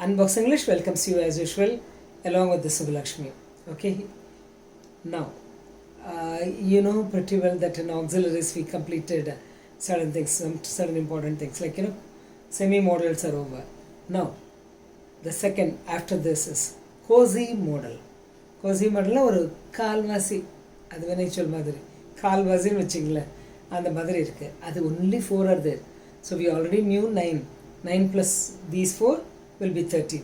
Unbox English welcomes you as usual along with the Subbalakshmi. Okay, now you know pretty well that in auxiliaries we completed certain things, some certain important things like semi-modals are over. Now the second after this is cozy modal. Cozy modal ஒரு கால்வாசி அது வினைச்சொல் மாதிரி கால்வாசின்னு வச்சிங்களேன் அந்த மாதிரி இருக்குது. அது only 4 are there. So we already knew 9 plus these 4 will be 13.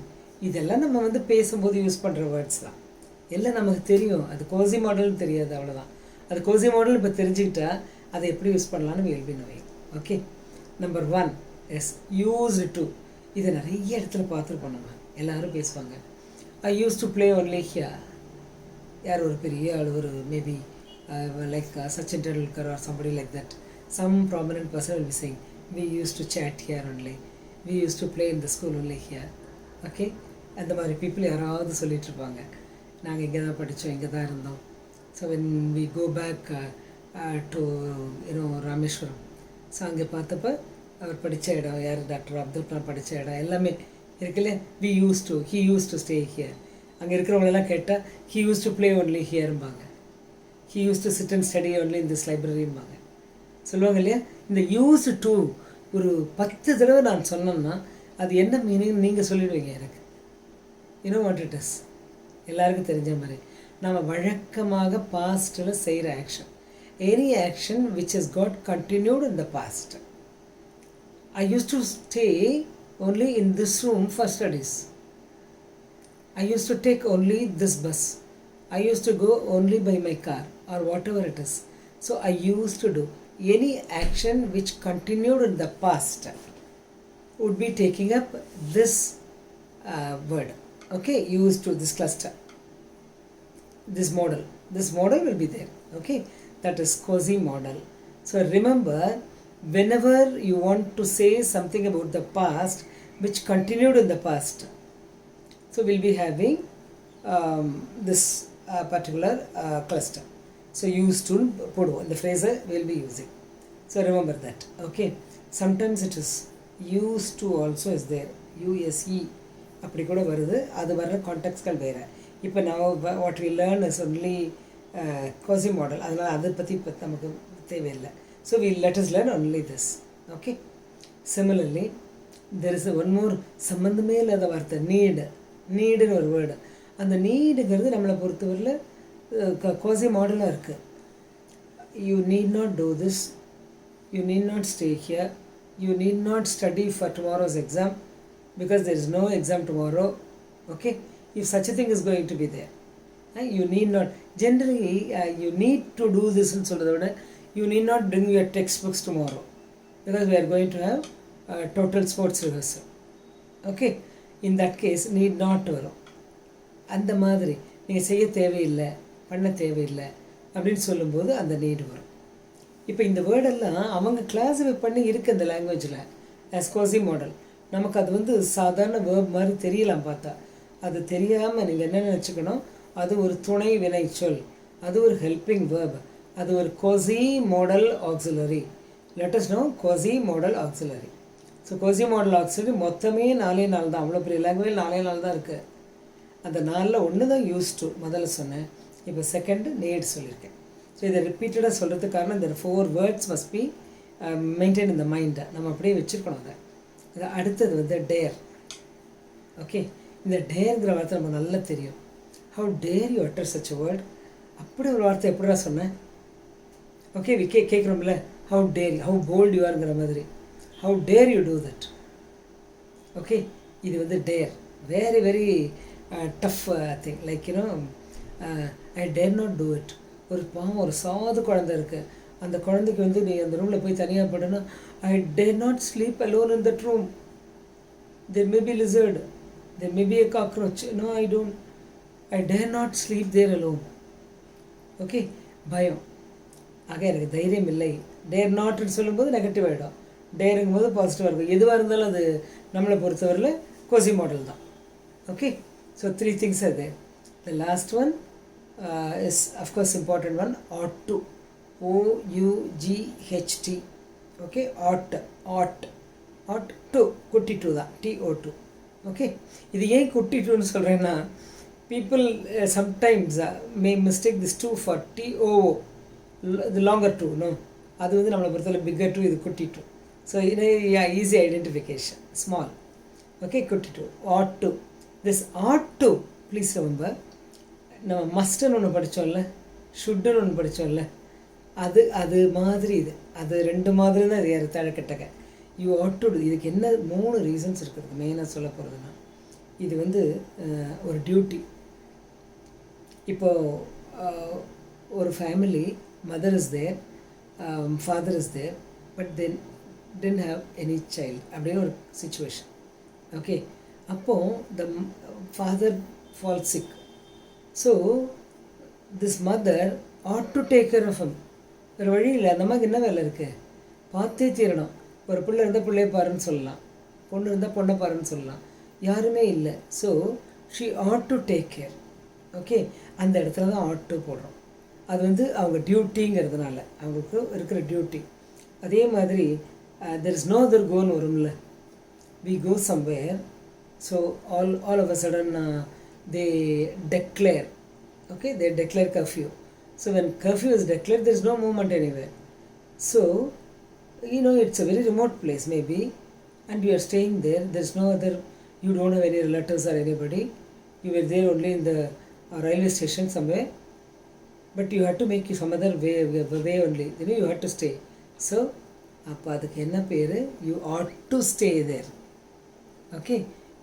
இதெல்லாம் நம்ம வந்து பேசும்போது யூஸ் பண்ணுற வேர்ட்ஸ் தான், எல்லாம் நமக்கு தெரியும். அது கோசி மாடல்னு தெரியாது, அவ்வளோதான். அது கோசி மாடல் இப்போ தெரிஞ்சுக்கிட்டா அதை எப்படி யூஸ் பண்ணலான்னு will be knowing. Okay, number 1 is use to. இதை நிறைய இடத்துல பார்த்துருப்போம், நம்ம எல்லோரும் பேசுவாங்க. I use to play only here. யார் ஒரு பெரிய ஆள், ஒரு maybe like Sachin Tendulkar or somebody like that, some prominent person will be saying, we used to chat here only, we used to play in the school only here. Okay, அந்த மாதிரி people யாராவது சொல்லிட்டு இருப்பாங்க, நாங்கள் இங்கே தான் படித்தோம், இங்கே தான் இருந்தோம். So when we go back to Rameswaram, so அங்கே பார்த்தப்ப அவர் படித்த இடம், யார் டாக்டர் அப்துல் கலாம் படித்த இடம் எல்லாமே இருக்குல்ல. he used to stay here. அங்கே இருக்கிறவங்களெல்லாம் கேட்டால் he used to play only hereம்பாங்க. he used to sit and study only in this libraryம்பாங்க சொல்லுவாங்க இல்லையா. இந்த யூஸ் டு ஒரு 10 தடவை நான் சொன்னேன்னா அது என்ன மீனிங் நீங்கள் சொல்லிடுவீங்க எனக்கு. வாட் இட் இஸ், எல்லாருக்கும் தெரிஞ்ச மாதிரி நம்ம வழக்கமாக பாஸ்ட்டில் செய்கிற action, any action which has got continued in the past. I use to stay only in this room for studies. I used to take only this bus. I used to go only by my car or whatever it is. So I used to do any action which continued in the past would be taking up this word. Okay, used to this cluster, this model will be there. Okay, that is cozy model. So remember, whenever you want to say something about the past which continued in the past, so we'll be having this particular cluster. So used to podu, the phrase we'll be using. So remember that. Okay, sometimes it is used to also is there, use அப்படி கூட வருது. அது வர்ற கான்டெக்ட்கள் வேறு. இப்போ நான் what we learn is only quasi modal, அதனால் அதை பற்றி இப்போ நமக்கு தேவையில்லை. So we let us learn only this. Okay, similarly there is one more சம்மந்தமே இல்லாத வார்த்தை, நீடுன்னு ஒரு வேர்டு. அந்த நீடுங்கிறது நம்மளை பொறுத்தவரையில் கோசி மாடலாக இருக்குது. You need not do this, you need not stay here, you need not study for tomorrow's exam because there is no exam tomorrow. Okay, if such a thing is going to be there, you need not, generally you need to do this in solradha, you need not bring your textbooks tomorrow because we are going to have total sports rehearsal. Okay, in that case need not வரும். அந்த மாதிரி நீங்கள் செய்ய தேவையில்லை, பண்ண தேவையில்லை அப்படின்னு சொல்லும்போது அந்த நீடு வரும். இப்போ இந்த வேர்டெல்லாம் அவங்க கிளாஸிஃபை பண்ணி இருக்குது இந்த லாங்குவேஜில் ஆஸ் கோசி மாடல். நமக்கு அது வந்து சாதாரண வேர்ப் மாதிரி தெரியலாம் பார்த்தா. அது தெரியாமல் நீங்கள் என்ன நினச்சிக்கணும், அது ஒரு துணை வினை சொல், அது ஒரு ஹெல்பிங் வேர்ப், அது ஒரு quasi modal auxiliary. Let us know quasi modal auxiliary. So quasi modal auxiliary மொத்தமே 4 தான். அவ்வளோ பெரிய லாங்குவேஜ் 4 தான் இருக்குது. அந்த 4ல் ஒன்று தான் யூஸ் டு முதல்ல சொன்னேன், இப்போ செகண்டு நீட் சொல்லியிருக்கேன். ஸோ இதை ரிப்பீட்டடாக சொல்கிறதுக்கு காரணம் இந்த 4 வேர்ட்ஸ் மஸ்ட் பி மெயின்டைன் இந்த மைண்டை நம்ம அப்படியே வச்சுருக்கணும். அதை அடுத்தது வந்து டேர். ஓகே, இந்த டேருங்கிற வார்த்தை நமக்கு நல்லா தெரியும். How dare you utter such a word, அப்படி ஒரு வார்த்தை எப்படிடா சொன்னேன். ஓகே, வி கேட்குறோம்ல, how dare, how bold you ஆருங்கிற மாதிரி, how dare you do that. Okay, இது வந்து dare, very very tough thing. Like I dare not do it. ஒரு பாவம், ஒரு சாது குழந்தை இருக்குது, அந்த குழந்தைக்கு வந்து நீ அந்த ரூமில் போய் தனியாக படணும். I dare not sleep alone in that room, there may be lizard, there may be a cockroach, no I don't, I dare not sleep there alone. Okay, பயம். ஆக எனக்கு தைரியம் இல்லை. டேர் நாட்னு சொல்லும்போது நெகட்டிவ் ஆகிடும், டேருங்கும் போது பாசிட்டிவாக இருக்கும். எதுவாக இருந்தாலும் அது நம்மளை பொறுத்தவரையில் கோசி மாடல் தான். Okay, so 3 things are there. The last one is of course important one, ought to. OUGHT. Okay, ought to, குட்டி டூ தான், TO2. ஓகே, இது ஏன் குட்டி டூன்னு சொல்கிறேன்னா, people sometimes may mistake this to for TO, இது longer to. No, அது வந்து நம்மளை பொறுத்தவரை பிக்கர் டூ, இது குட்டி டூ. ஸோ இது ஈஸி ஐடென்டிஃபிகேஷன், ஸ்மால். ஓகே, குட்டி to. ought to, this ought to, please remember, நம்ம மஸ்ட்டுன்னு ஒன்று படித்தோம்ல, ஷுட்டுன்னு ஒன்று படித்தோம்ல, அது மாதிரி இது, அது ரெண்டு மாதிரி தான் இது தழக்கட்டக. You ought to do. இதுக்கு என்ன 3 ரீசன்ஸ் இருக்குது மெயினாக சொல்ல போகிறதுனா. இது வந்து ஒரு டியூட்டி. இப்போது ஒரு family, mother is there, father is there, but then didn't have any child அப்படின்னு ஒரு சுச்சுவேஷன். ஓகே, அப்போது the father fall sick. So this mother ought to take care of him. வேறு வழி இல்லை, அந்த மாதிரி என்ன வேலை இருக்குது, பார்த்தே தீரணும். ஒரு பிள்ளை இருந்தால் பிள்ளைய பாருன்னு சொல்லலாம், பொண்ணு இருந்தால் பொண்ணை பாருன்னு சொல்லலாம், யாருமே இல்லை. So she ought to take care. Okay, அந்த இடத்துல தான் ought to போடுறோம். அது வந்து அவங்க டியூட்டிங்கிறதுனால, அவங்களுக்கு இருக்கிற டியூட்டி. அதே மாதிரி there is no other goன்னு வரும்ல, we go somewhere, so all of a sudden they declare, okay, they declare curfew. So when curfew is declared, there is no movement anywhere. So you know, it's a very remote place maybe, and you are staying there, there is no other, you don't have any relatives or anybody, you were there only in the railway station somewhere, but you had to make some other way only, you know, you had to stay. So அப்போ அதுக்கு என்ன பேர், you ought to stay there. Okay,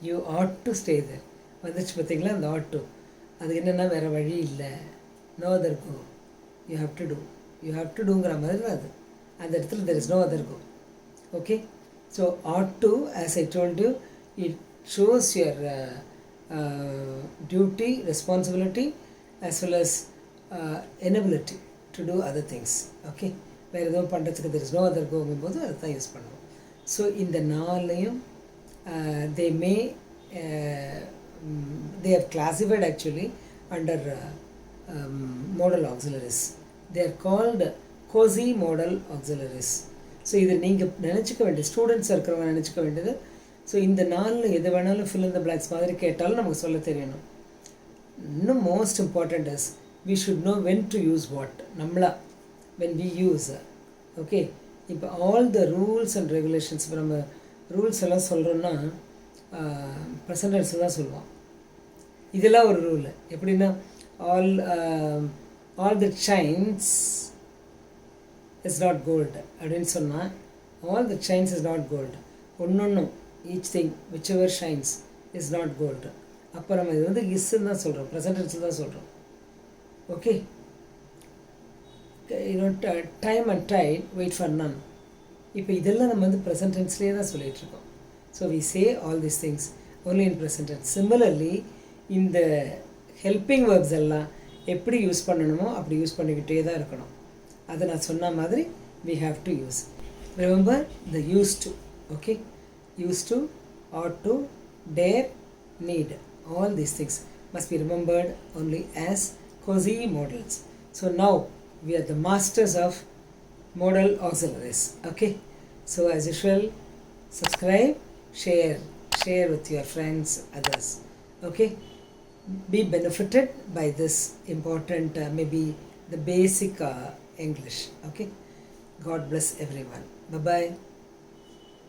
you ought to stay there வந்துச்சு பார்த்தீங்களா, அந்த ought to. அதுக்கு என்னென்னா வேறு வழி இல்லை, no other go, you have to do, you have to doங்கிற மாதிரி தான் அது. அந்த இடத்துல there is no other go. Okay, so ought to, as I told you, it shows your duty, responsibility, as well as inability to do other things. Okay, வேறு எதுவும் பண்ணுறதுக்கு there is no other goங்கும் போது அதை தான் use பண்ணுவோம். So இந்த நாளையும் they may they have classified actually under modal auxiliaries. They are called quasi modal auxiliaries. So இது நீங்கள் நினச்சிக்க வேண்டிய, ஸ்டூடெண்ட்ஸ் இருக்கிறவங்க நினச்சிக்க வேண்டியது. ஸோ இந்த நாளில் எது வேணாலும் fill in the blanks மாதிரி கேட்டாலும் நமக்கு சொல்ல தெரியணும். இன்னும் most important is we should know when to use what. நம்மளா when we use, okay, இப்போ all the rules and regulations, இப்போ நம்ம ரூல்ஸ் எல்லாம் சொல்கிறோன்னா ப்ரெசன்ட் டென்ஸில் தான் சொல்லுவோம். இதெல்லாம் ஒரு ரூல். எப்படின்னா all the shines is not gold அப்படின்னு சொன்னால், all the shines is not gold, ஒன்றும் each thing which ever shines is not gold. அப்போ நம்ம இது வந்து இஸ்ன்னு தான் சொல்கிறோம், ப்ரெசன்ட் டென்ஸில் தான் சொல்கிறோம். Okay, time and tide wait for none. இப்போ இதெல்லாம் நம்ம வந்து ப்ரெசன்ட் டென்ஸ்லேயே தான் சொல்லிகிட்ருக்கோம். So we say all these things only in present tense. Similarly இந்த ஹெல்பிங் வேர்ப்ஸ் எல்லாம் எப்படி யூஸ் பண்ணணுமோ அப்படி யூஸ் பண்ணிக்கிட்டே தான் இருக்கணும். அதை நான் சொன்ன மாதிரி we have to use. Remember the use to. Okay, use to, ought to, dare, need, all these things must be remembered only as quasi modals. So now we are the masters of modal auxiliaries. Okay, so as usual, subscribe, share with your friends, others. Okay, be benefited by this important maybe the basic English. Okay, God bless everyone. Bye bye.